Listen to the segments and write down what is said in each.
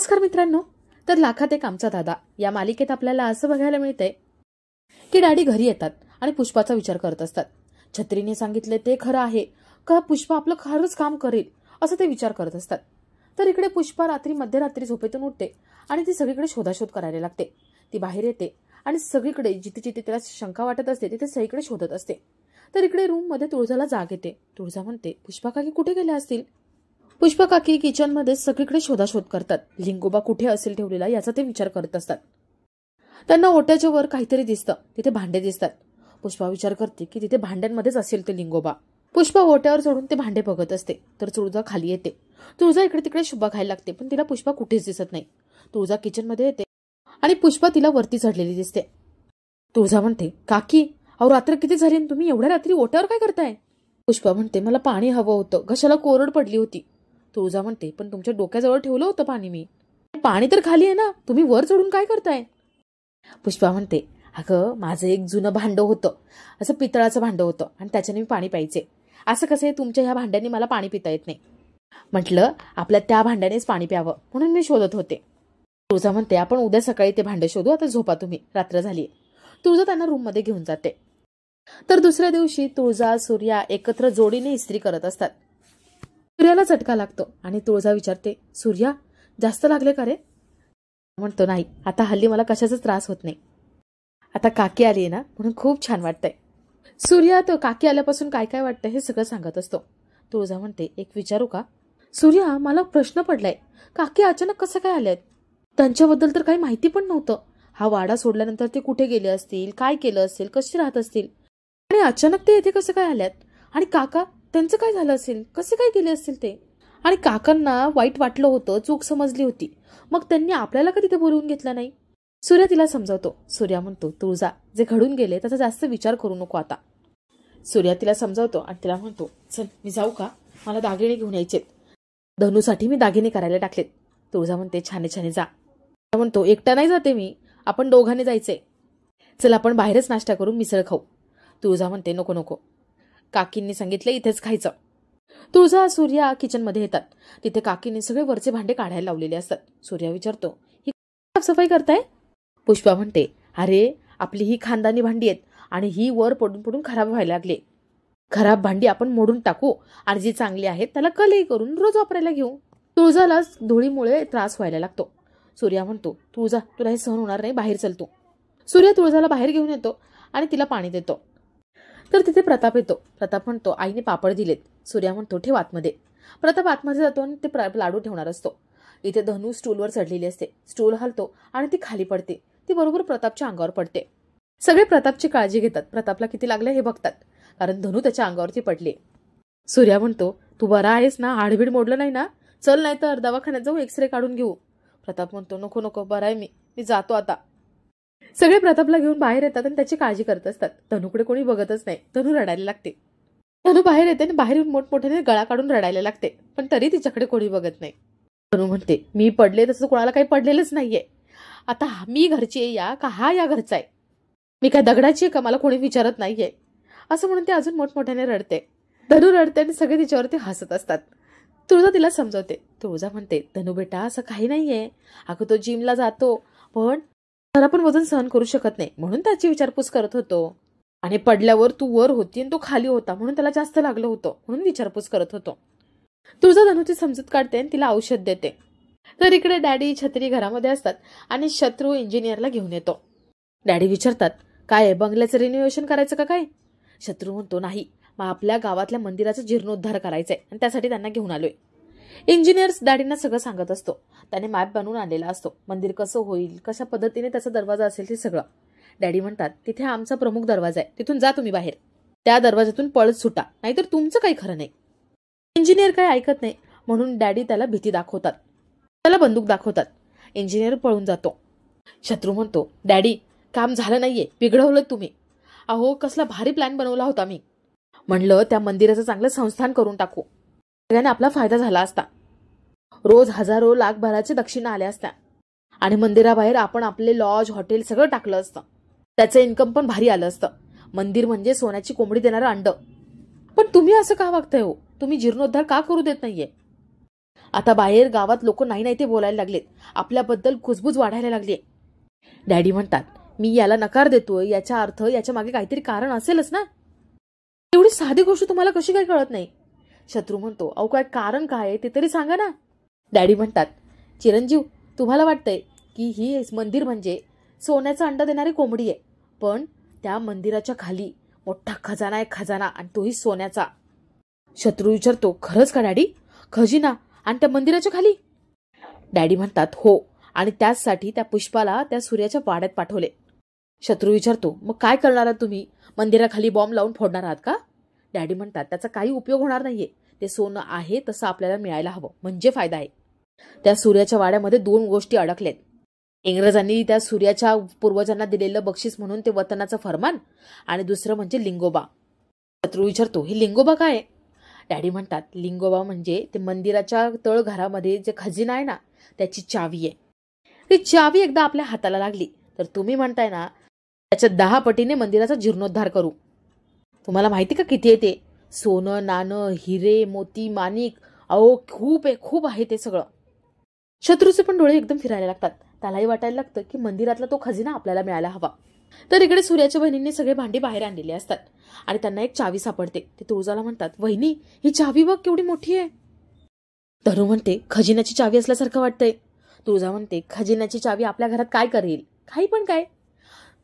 नमस्कार मित्रांनो. तर लाखात एक आमचा दादा या मालिकेत आपल्याला असं बघायला मिळतंय की डॅडी घरी येतात आणि पुष्पाचा विचार करत असतात. छत्रीने सांगितले ते खरं आहे का, पुष्पा आपलं खरंच काम करेल असं ते विचार करत असतात. तर इकडे पुष्पा मध्यरात्री झोपेतून उठते आणि ती सगळीकडे शोधाशोध करायला लागते. ती बाहेर येते आणि सगळीकडे जिथे जिथे त्याला शंका वाटत असते तिथे सगळीकडे शोधत असते. तर इकडे रूम मध्ये तुळजाला जाग येते. तुळजा म्हणते, पुष्पा काकी कुठे गेल्या असतील? पुष्पा काकी किचन मध्ये सगळीकडे शोधाशोध करतात. लिंगोबा कुठे असेल ठेवलेला याचा ते विचार करत असतात. त्यांना ओट्याच्या वर काहीतरी दिसतं, तिथे भांडे दिसतात. पुष्पा विचार करते की तिथे भांड्यांमध्येच असेल ते लिंगोबा. पुष्पा ओट्यावर चढून ते भांडे बघत असते. तर तुळजा खाली येते. तुळजा इकडे तिकडे शुभा खायला लागते, पण तिला पुष्पा कुठेच दिसत नाही. तुळजा किचन मध्ये येते आणि पुष्पा तिला वरती चढलेली दिसते. तुळजा म्हणते, काकी अहो रात्र किती झाली, तुम्ही एवढ्या रात्री ओट्यावर काय करताय? पुष्पा म्हणते, मला पाणी हवं होतं, घशाला कोरड पडली होती. तुळजा म्हणते, पण तुमच्या डोक्याजवळ ठेवलं होतं पाणी मी. पाणी तर खाली आहे ना, तुम्ही वर चढून काय करताय? पुष्पा म्हणते, अगं माझं एक जुनं भांडं होतं, असं पितळाचं भांडं होतं आणि त्याच्याने मी पाणी प्यायचे. असं कसं तुमच्या ह्या भांड्यांनी मला पाणी पिता येत नाही. म्हटलं आपल्या त्या भांड्यानेच पाणी प्यावं म्हणून मी शोधत होते. तुळजा म्हणते, आपण उद्या सकाळी ते भांडं शोधू, आता झोपा तुम्ही, रात्र झाली. तुळजा त्यांना रूम मध्ये घेऊन जाते. तर दुसऱ्या दिवशी तुळजा सूर्या एकत्र जोडीने इस्त्री करत असतात. सूर्याला चटका लागतो आणि तुळजा विचारते, सूर्या जास्त लागले का रे? म्हणतो, नाही, आता हल्ली मला कशाचाच त्रास होत नाही. आता काकी आली ना म्हणून खूप छान वाटतंय. सूर्या तो काकी आल्यापासून काय काय वाटतं हे सगळं सांगत असतो. तुळजा म्हणते, एक विचारू का? सूर्या, मला प्रश्न पडलाय, काकी अचानक कसं काय आल्यात? त्यांच्याबद्दल तर काही माहिती पण नव्हतं. हा वाडा सोडल्यानंतर ते कुठे गेले असतील, काय केलं असेल, कसे राहत असतील आणि अचानक ते इथे कसं काय आल्यात? आणि काका, त्यांचं काय झालं असेल, कसे काय गेले असतील ते? आणि काकांना वाईट वाटलं होतं, चूक समजली होती, मग त्यांनी आपल्याला का तिथे बोलवून घेतलं नाही? सूर्या तिला समजावतो. सूर्या म्हणतो, तुळजा, जे घडून गेले त्याचा जास्त विचार करू नको आता. सूर्या तिला समजावतो आणि तिला म्हणतो, चल मी जाऊ का, मला दागिने घेऊन यायचेत. धनूसाठी मी दागिने करायला टाकलेत. तुळजा म्हणते, छाने छाने जा. म्हणतो, एकटा नाही जाते मी, आपण दोघांनी जायचंय. चल आपण बाहेरच नाश्ता करून मिसळ खाऊ. तुळजा म्हणते, नको नको, काकींनी सांगितलं इथेच खायचं. तुळजा सूर्या किचन मध्ये येतात. तिथे काकीने सगळे वरचे भांडे काढायला लावलेले असतात. सूर्या विचारतो, ही साफसफाई करताय? पुष्पा म्हणते, अरे आपली ही खानदानी भांडी आहेत आणि ही वर पडून पडून खराब व्हायला लागली. खराब भांडी आपण मोडून टाकू आणि जी चांगली आहेत त्याला कलई करून रोज वापरायला घेऊ. तुळजाला धुळीमुळे त्रास व्हायला लागतो. सूर्या म्हणतो, तुळजा, तुला हे सहन होणार नाही, बाहेर चल तू. सूर्या तुळजाला बाहेर घेऊन येतो आणि तिला पाणी देतो. तर तिथे प्रताप येतो. प्रताप म्हणतो, आईने पापड दिलेत. सूर्या म्हणतो, ठेव आतमध्ये. प्रताप आतमध्ये जातो आणि ते लाडू ठेवणार असतो. इथे धनू स्टूलवर चढलेली असते. स्टूल हलतो आणि ती खाली पडते. ती बरोबर प्रतापच्या अंगावर पडते. सगळे प्रतापची काळजी घेतात. प्रतापला किती लागले हे बघतात, कारण धनू त्याच्या अंगावरती पडली. सूर्या म्हणतो, तू बरा आहेस ना, हाडबीड मोडलं नाही ना? चल, नाही तर दवाखान्यात जाऊ, एक्सरे काढून घेऊ. प्रताप म्हणतो, नको नको, बरा आहे मी जातो आता. सगळे प्रतापला घेऊन बाहेर येतात आणि त्याची काळजी करत असतात. धनूकडे कोणी बघतच नाही. धनू रडायला लागते. धनू बाहेर येते आणि बाहेर मोठमोठ्याने गळा काढून रडायला लागते, पण तरी तिच्याकडे कोणी बघत नाही. धनू म्हणते, मी पडले तसं कोणाला काही पडलेलंच नाहीये. आता मी घरची आहे या का हा या घरचा आहे? मी काय दगडाची आहे का, मला कोणी विचारत नाहीये. असं म्हणून ते अजून मोठमोठ्याने रडते. धनू रडते आणि सगळे तिच्यावरती हसत असतात. तुळजा तिला समजवते. तुळजा म्हणते, धनू बेटा, असं काही नाहीये. अगं तो जिमला जातो, पण जरा पण वजन सहन करू शकत नाही म्हणून त्याची विचारपूस करत होतो. आणि पडल्यावर तू वर होती आणि तो खाली होता म्हणून त्याला जास्त लागलं होतं म्हणून विचारपूस करत होतो. तुळजा धनूची समजूत काढते आणि तिला औषध देते. तर इकडे डॅडी छत्री घरामध्ये असतात आणि शत्रू इंजिनियरला घेऊन येतो. डॅडी विचारतात, काय बंगल्याचं रिनोव्हेशन करायचं का काय? शत्रू म्हणतो, नाही, मग आपल्या गावातल्या मंदिराचा जीर्णोद्धार करायचंय आणि त्यासाठी त्यांना घेऊन आलोय. इंजिनियर्स डॅडींना सगळं सांगत असतो. त्याने मॅप बनवून आणलेला असतो. मंदिर कसं होईल, कशा पद्धतीने त्याचा दरवाजा असेल ते सगळं. डॅडी म्हणतात, तिथे आमचा प्रमुख दरवाजा आहे, तिथून जा तुम्ही बाहेर. त्या दरवाजातून पळत सुटा, नाहीतर तुमचं काही खरं नाही. इंजिनियर काही ऐकत नाही म्हणून डॅडी त्याला भीती दाखवतात. त्याला बंदूक दाखवतात. इंजिनियर पळून जातो. शत्रू म्हणतो, डॅडी काम झालं नाहीये, बिघडवलं तुम्ही. अहो कसला भारी प्लॅन बनवला होता मी. म्हणलं त्या मंदिराचं चांगलं संस्थान करून टाकू, सगळ्यांनी आपला फायदा झाला असता. रोज हजारो लाखभराच्या दक्षिणा आल्या असत्या आणि मंदिराबाहेर आपण आपले लॉज हॉटेल सगळं टाकलं असतं. त्याचं इन्कम पण भारी आलं असतं. मंदिर म्हणजे सोन्याची कोंबडी देणारं अंड. पण तुम्ही असं का वागताय हो? तुम्ही जीर्णोद्धार का करू देत नाहीये? आता बाहेर गावात लोक नाही ते बोलायला लागलेत, आपल्याबद्दल कुजबूज वाढायला लागली. डॅडी म्हणतात, मी याला नकार देतोय याचा अर्थ याच्या मागे काहीतरी कारण असेलच ना. एवढी साधी गोष्ट तुम्हाला कशी काय कळत नाही. शत्रू म्हणतो, अहो काय कारण काय आहे ते तरी सांगा ना. डॅडी म्हणतात, चिरंजीव तुम्हाला वाटतंय की ही मंदिर म्हणजे सोन्याचा अंडा देणारी कोंबडी आहे, पण त्या मंदिराच्या खाली मोठा खजाना आहे, खजाना, आणि तोही सोन्याचा. शत्रू विचारतो, खरंच का डॅडी? खजिना आणि त्या मंदिराच्या खाली? डॅडी म्हणतात, हो, आणि त्याचसाठी त्या पुष्पाला त्या सूर्याच्या वाड्यात पाठवले. शत्रू विचारतो, मग काय करणार आहात तुम्ही? मंदिराखाली बॉम्ब लावून फोडणार आहात का? डॅडी म्हणतात, त्याचा काही उपयोग होणार नाहीये. ते सोनं आहे तसं आपल्याला मिळायला हवं, म्हणजे फायदा आहे. त्या सूर्याच्या वाड्यामध्ये 2 गोष्टी अडकलेत. इंग्रजांनी त्या सूर्याच्या पूर्वजांना दिलेलं बक्षीस म्हणून ते वतनाचं फरमान, आणि दुसरं म्हणजे लिंगोबा. शत्रू विचारतो, हे लिंगोबा काय आहे? डॅडी म्हणतात, लिंगोबा म्हणजे ते मंदिराच्या तळघरामध्ये जे खजिना आहे ना, त्याची चावी आहे. ती चावी एकदा आपल्या हाताला लागली तर तुम्ही म्हणताय ना, त्याच्या 10 पटीने मंदिराचा जीर्णोद्धार करू. तुम्हाला माहिती का किती आहे ते? सोनं, नाणं, हिरे, मोती, माणिक, अहो खूप आहे ते सगळं. शत्रूचे पण डोळे एकदम फिरायला लागतात. त्यालाही वाटायला लागतं की मंदिरातला तो खजिना आपल्याला मिळायला हवा. तर इकडे सूर्याच्या बहिणींनी सगळे भांडी बाहेर आणलेली असतात आणि त्यांना एक चावी सापडते. ते तुळजाला म्हणतात, वहिनी ही चावी बघ केवढी मोठी आहे. धनु म्हणते, खजिन्याची चावी असल्यासारखं वाटतंय. तुळजा म्हणते, खजिन्याची चावी आपल्या घरात काय करेल? काही पण काय.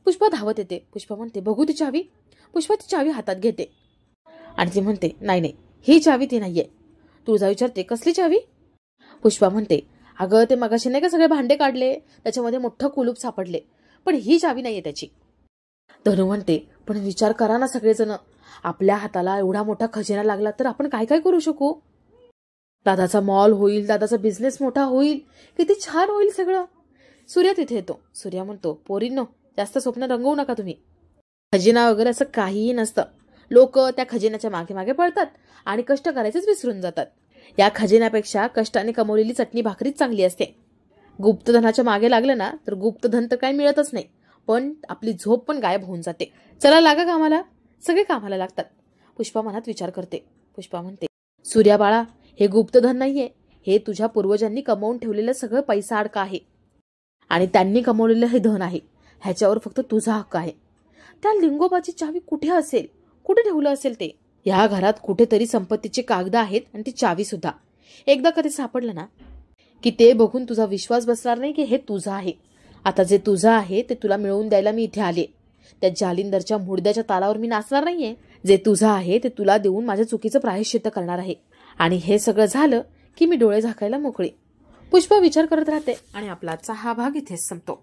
पुष्पा धावत येते. पुष्पा म्हणते, बघू ती चावी. पुष्पा ती चावी हातात घेते आणि ती म्हणते, नाही ही चावी ती नाहीये. तुळजा विचारते, कसली चावी? पुष्पा म्हणते, अगं ते मगाशी नाही का सगळे भांडे काढले, त्याच्यामध्ये मोठं कुलूप सापडले, पण ही चावी नाहीये त्याची. धनु म्हणते, पण विचार करा ना सगळेजण, आपल्या हाताला एवढा मोठा खजिना लागला तर आपण काय काय करू शकू? दादाचा मॉल होईल, दादाचा बिझनेस मोठा होईल, किती छान होईल सगळं. सूर्या तिथे येतो. सूर्या म्हणतो, पोरींनो जास्त स्वप्न रंगवू नका तुम्ही. खजिना वगैरे असं काहीही नसतं. लोक त्या खजिन्याच्या मागे मागे पळतात आणि कष्ट करायचेच विसरून जातात. या खजिन्यापेक्षा कष्टाने कमवलेली चटणी भाकरीच चांगली असते. गुप्तधनाच्या मागे लागलं ना तर गुप्तधन तर काही मिळतच नाही, पण आपली झोप पण गायब होऊन जाते. चला लागा कामाला. सगळे कामाला लागतात. पुष्पा मनात विचार करते. पुष्पा म्हणते, सूर्या बाळा, हे गुप्तधन नाहीये, हे तुझ्या पूर्वजांनी कमवून ठेवलेलं सगळं पैसा अडका आहे आणि त्यांनी कमवलेलं हे धन आहे. ह्याच्यावर फक्त तुझा हक्क आहे. त्या लिंगोबाची चावी कुठे असेल? कुठे ठेवलं असेल ते? या घरात कुठेतरी संपत्तीचे कागद आहेत आणि ती चावी सुद्धा. एकदा कधी सापडलं ना की ते बघून तुझा विश्वास बसणार नाही की हे तुझं आहे. आता जे तुझं आहे ते तुला मिळवून द्यायला मी इथे आले. त्या जालिंदरच्या मुडद्याच्या तालावर मी नाचणार नाहीये. जे तुझं आहे ते तुला देऊन माझ्या चुकीचं प्रायश्चित्त करणार आहे. आणि हे सगळं झालं की मी डोळे झाकायला मोकळी. पुष्पा विचार करत राहते आणि आपला आजचा हा भाग इथेच संपतो.